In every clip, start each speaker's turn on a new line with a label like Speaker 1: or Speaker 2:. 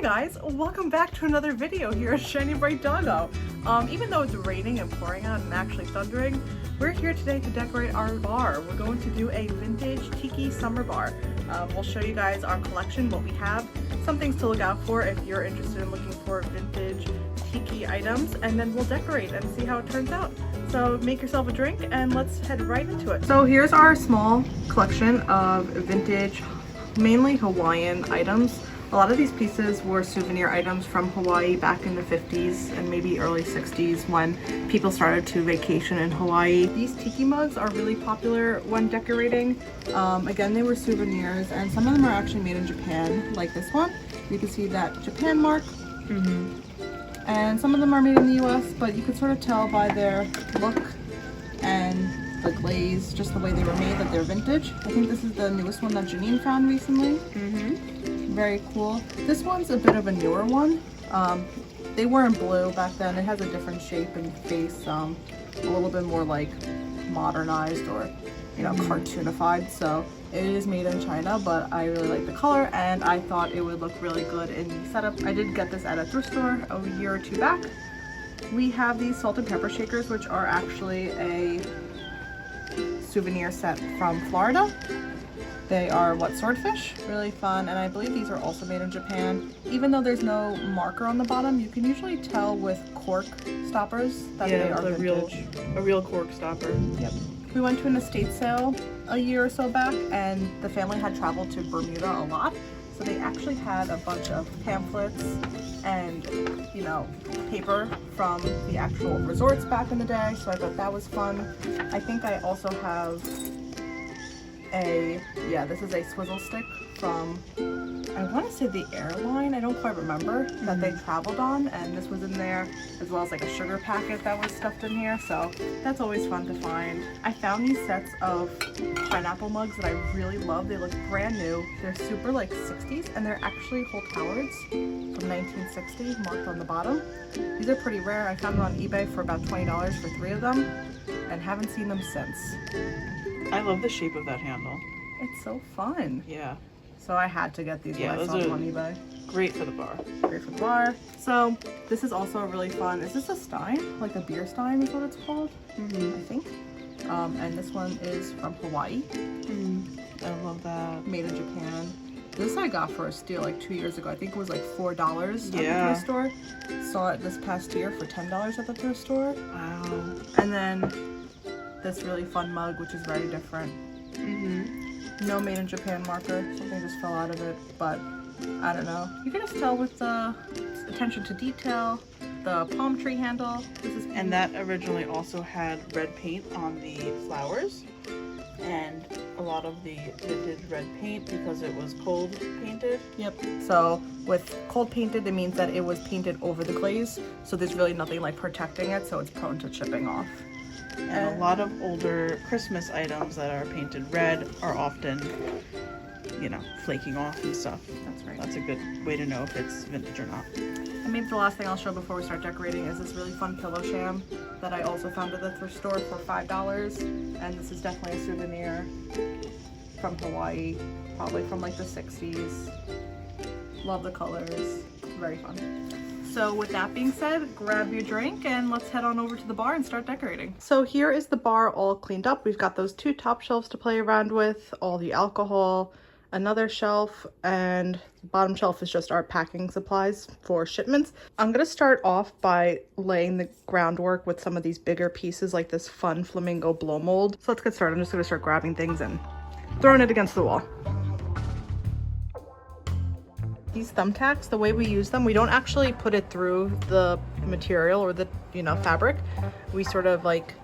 Speaker 1: Hi guys, welcome back to another video here at Shiny Brite Doggo. Even though it's raining and pouring out and actually thundering, we're here today to decorate our bar. We're going to do a vintage tiki summer bar. We'll show you guys our collection, what we have, some things to look out for if you're interested in looking for vintage tiki items, and then we'll decorate and see how it turns out. So make yourself a drink and let's head right into it. So here's our small collection of vintage, mainly Hawaiian items. A lot of these pieces were souvenir items from Hawaii back in the 50s and maybe early 60s when people started to vacation in Hawaii. These tiki mugs are really popular when decorating. Again, they were souvenirs, and some of them are actually made in Japan, like this one. You can see that Japan mark. And some of them are made in the US, but you could sort of tell by their look and the glaze, just the way they were made, that they're vintage. I think this is the newest one that Janine found recently. Very cool. This one's a bit of a newer one. They weren't blue back then. It has a different shape and face, a little bit more like modernized or, you know, cartoonified. So it is made in China, but I really like the color and I thought it would look really good in the setup. I did get this at a thrift store a year or two back. We have these salt and pepper shakers, which are actually a souvenir set from Florida. They are swordfish, really fun, and I believe these are also made in Japan. Even though there's no marker on the bottom, you can usually tell with cork stoppers that they are vintage.
Speaker 2: A real cork stopper.
Speaker 1: Yep. We went to an estate sale a year or so back, and the family had traveled to Bermuda a lot, so they actually had a bunch of pamphlets and, you know, paper from the actual resorts back in the day, so I thought that was fun. I think I also have this is a swizzle stick from, I want to say the airline, I don't quite remember, that they traveled on, and this was in there, as well as like a sugar packet that was stuffed in here, so that's always fun to find. I found these sets of pineapple mugs that I really love. They look brand new. They're super like 60s, and they're actually whole cowards from 1960 marked on the bottom. These are pretty rare. I found them on eBay for about $20 for 3 of them, and haven't seen them since.
Speaker 2: I love the shape of that handle.
Speaker 1: It's so fun.
Speaker 2: Yeah.
Speaker 1: So I had to get these when I saw them on eBay.
Speaker 2: Great for the bar.
Speaker 1: Great for the bar. So this is also really fun. Is this a stein? Like a beer stein is what it's called, I think. And this one is from Hawaii.
Speaker 2: I love that.
Speaker 1: Made in Japan. This I got for a steal like 2 years ago. I think it was like $4 at the thrift store. Saw it this past year for $10 at the thrift store.
Speaker 2: Wow.
Speaker 1: And then this really fun mug, which is very different. No made in Japan marker. Something just fell out of it, but I don't know. You can just tell with the attention to detail, the palm tree handle.
Speaker 2: And that originally also had red paint on the flowers, and a lot of the vintage red paint because it was cold painted.
Speaker 1: Yep. So with cold painted, it means that it was painted over the glaze, so there's really nothing like protecting it, so it's prone to chipping off.
Speaker 2: And a lot of older Christmas items that are painted red are often, you know, flaking off and stuff.
Speaker 1: That's right.
Speaker 2: That's a good way to know if it's vintage or not.
Speaker 1: And maybe the last thing I'll show before we start decorating is this really fun pillow sham that I also found at the thrift store for $5. And this is definitely a souvenir from Hawaii, probably from like the 60s. Love the colors. Very fun. So with that being said, grab your drink and let's head on over to the bar and start decorating. So here is the bar all cleaned up. We've got those 2 top shelves to play around with, all the alcohol, another shelf, and the bottom shelf is just our packing supplies for shipments. I'm gonna start off by laying the groundwork with some of these bigger pieces like this fun flamingo blow mold. So let's get started. I'm just gonna start grabbing things and throwing it against the wall. These thumbtacks, the way we use them, we don't actually put it through the material or the, you know, fabric. We sort of like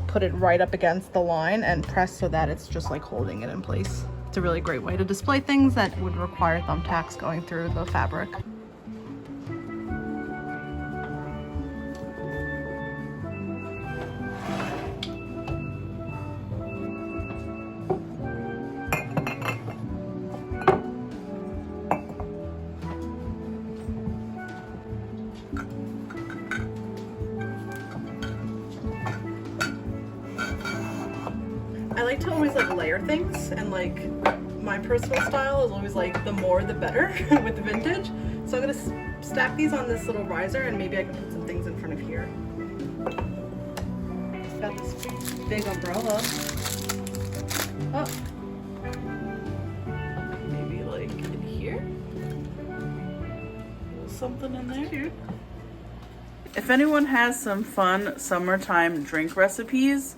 Speaker 1: put it right up against the line and press so that it's just like holding it in place. It's a really great way to display things that would require thumbtacks going through the fabric. I like to to always like layer things, and like my personal style is always like the more the better with the vintage. So I'm gonna stack these on this little riser, and maybe I can put some things in front of here. Got this big umbrella. Oh. Maybe like in here.
Speaker 2: Something in there.
Speaker 1: Cute.
Speaker 2: If anyone has some fun summertime drink recipes,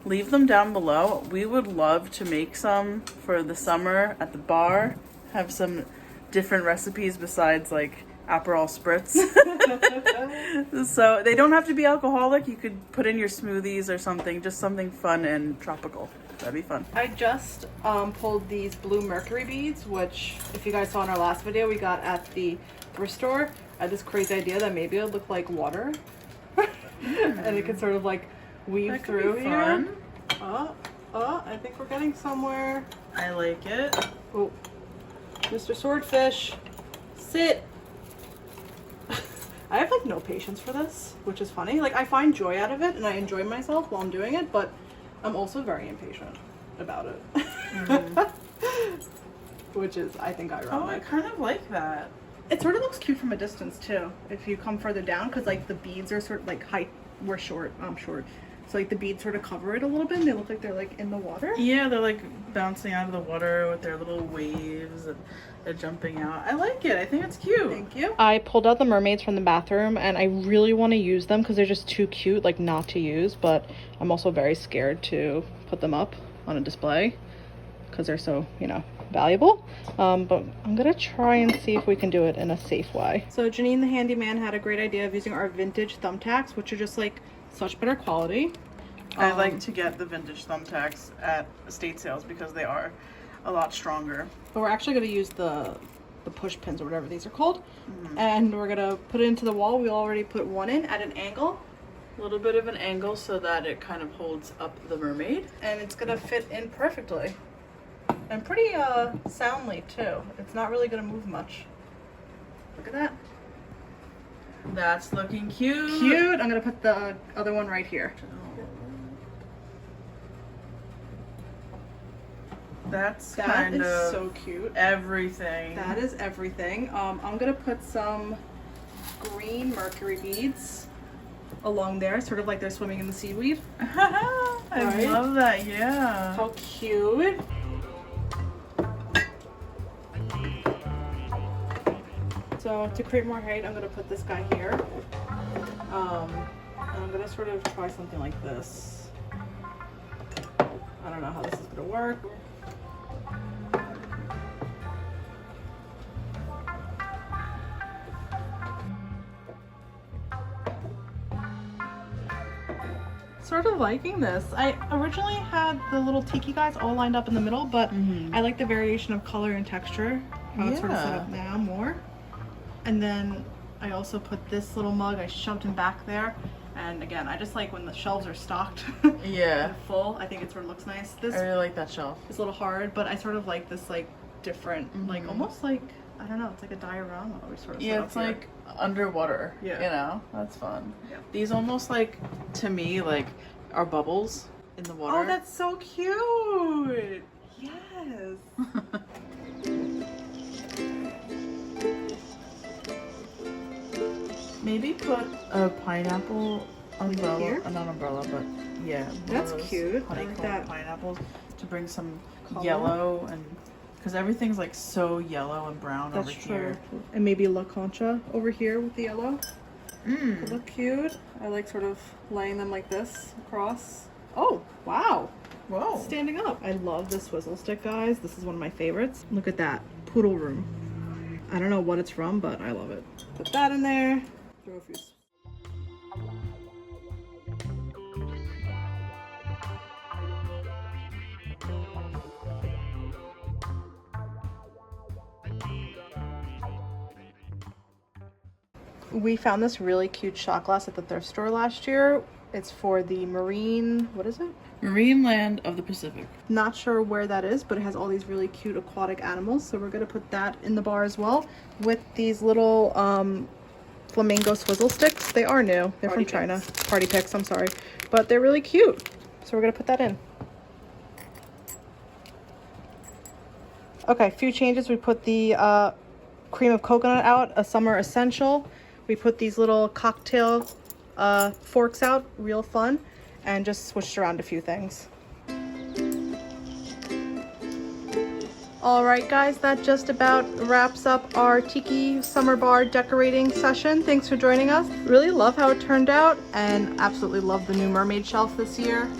Speaker 2: leave them down below. We would love to make some for the summer at the bar. Have some different recipes besides like Aperol Spritz. So they don't have to be alcoholic. You could put in your smoothies or something, just something fun and tropical. That'd be fun.
Speaker 1: I just pulled these blue mercury beads, which if you guys saw in our last video, we got at the thrift store. I had this crazy idea that maybe it'll look like water. And it could sort of like weave
Speaker 2: That could
Speaker 1: through
Speaker 2: be
Speaker 1: here.
Speaker 2: fun.
Speaker 1: I think we're getting somewhere.
Speaker 2: I like it.
Speaker 1: Oh, Mr. Swordfish, sit. I have like no patience for this, which is funny. Like I find joy out of it and I enjoy myself while I'm doing it, but I'm also very impatient about it. Which is, I think, ironic.
Speaker 2: Oh, I kind of like that.
Speaker 1: It sort of looks cute from a distance too, if you come further down, because like the beads are sort of like height. We're short. I'm short. So like the beads sort of cover it a little bit, and they look like they're like in the water.
Speaker 2: Yeah, they're like bouncing out of the water with their little waves and they're jumping out. I like it. I think it's cute.
Speaker 1: Thank you. I pulled out the mermaids from the bathroom, and I really want to use them because they're just too cute, like not to use. But I'm also very scared to put them up on a display because they're so, you know, valuable. But I'm gonna try and see if we can do it in a safe way. So Janine the handyman had a great idea of using our vintage thumbtacks, which are just like such better quality.
Speaker 2: I like to get the vintage thumbtacks at estate sales because they are a lot stronger.
Speaker 1: But we're actually gonna use the push pins or whatever these are called, and we're gonna put it into the wall. We already put one in at an angle,
Speaker 2: A little bit of an angle so that it kind of holds up the mermaid.
Speaker 1: and it's gonna fit in perfectly. And pretty soundly too. It's not really gonna move much. Look at that.
Speaker 2: That's looking cute.
Speaker 1: Cute. I'm gonna put the other one right here.
Speaker 2: That's
Speaker 1: That
Speaker 2: kind
Speaker 1: is
Speaker 2: of
Speaker 1: so cute.
Speaker 2: everything.
Speaker 1: That is everything. I'm gonna put some green mercury beads along there, sort of like they're swimming in the seaweed.
Speaker 2: I
Speaker 1: Right?
Speaker 2: love that, yeah.
Speaker 1: How cute. So to create more height, I'm gonna put this guy here. And I'm gonna sort of try something like this. I don't know how this is gonna work. Sort of liking this. I originally had the little tiki guys all lined up in the middle, but I like the variation of color and texture, how it's sort of set up now more. And then I also put this little mug, I shoved him back there. And again, I just like when the shelves are stocked
Speaker 2: Yeah.
Speaker 1: and full. I think it sort of looks nice. This
Speaker 2: I really like that shelf.
Speaker 1: is a little hard, but I sort of like this like different, like almost like, I don't know, it's like a diorama or sort of.
Speaker 2: Yeah, it's like underwater.
Speaker 1: Yeah.
Speaker 2: You know, that's fun.
Speaker 1: Yeah.
Speaker 2: These almost like, to me, like are bubbles in the water.
Speaker 1: Oh, that's so cute. Yes.
Speaker 2: Maybe put a pineapple umbrella,
Speaker 1: here?
Speaker 2: not umbrella, but yeah. one of
Speaker 1: That's
Speaker 2: those
Speaker 1: cute. I like
Speaker 2: honeycomb
Speaker 1: that.
Speaker 2: pineapples to bring some
Speaker 1: Color.
Speaker 2: yellow, and because everything's like so yellow and brown
Speaker 1: That's
Speaker 2: over
Speaker 1: true.
Speaker 2: here.
Speaker 1: And maybe La Concha over here with the yellow.
Speaker 2: Mm.
Speaker 1: Could look cute. I like sort of laying them like this across. Oh, wow.
Speaker 2: Whoa.
Speaker 1: Standing up. I love this swizzle stick, guys. This is one of my favorites. Look at that. Poodle room. I don't know what it's from, but I love it. Put that in there. Throw a few. We found this really cute shot glass at the thrift store last year. It's for the marine, what is it?
Speaker 2: Marine land of the Pacific.
Speaker 1: Not sure where that is, but it has all these really cute aquatic animals. So we're gonna put that in the bar as well with these little flamingo swizzle sticks. They are new. They're
Speaker 2: Party
Speaker 1: from China.
Speaker 2: picks.
Speaker 1: Party picks, I'm sorry. But they're really cute. So we're gonna put that in. Okay, a few changes. We put the cream of coconut out, a summer essential. We put these little cocktail forks out, real fun, and just switched around a few things. All right, guys, that just about wraps up our tiki summer bar decorating session. Thanks for joining us. Really love how it turned out and absolutely love the new mermaid shelf this year.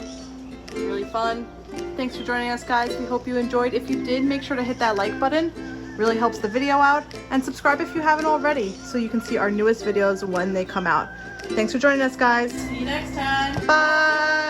Speaker 1: Really fun. Thanks for joining us, guys. We hope you enjoyed. If you did, make sure to hit that like button. Really helps the video out. And subscribe if you haven't already so you can see our newest videos when they come out. Thanks for joining us, guys.
Speaker 2: See you next time.
Speaker 1: Bye.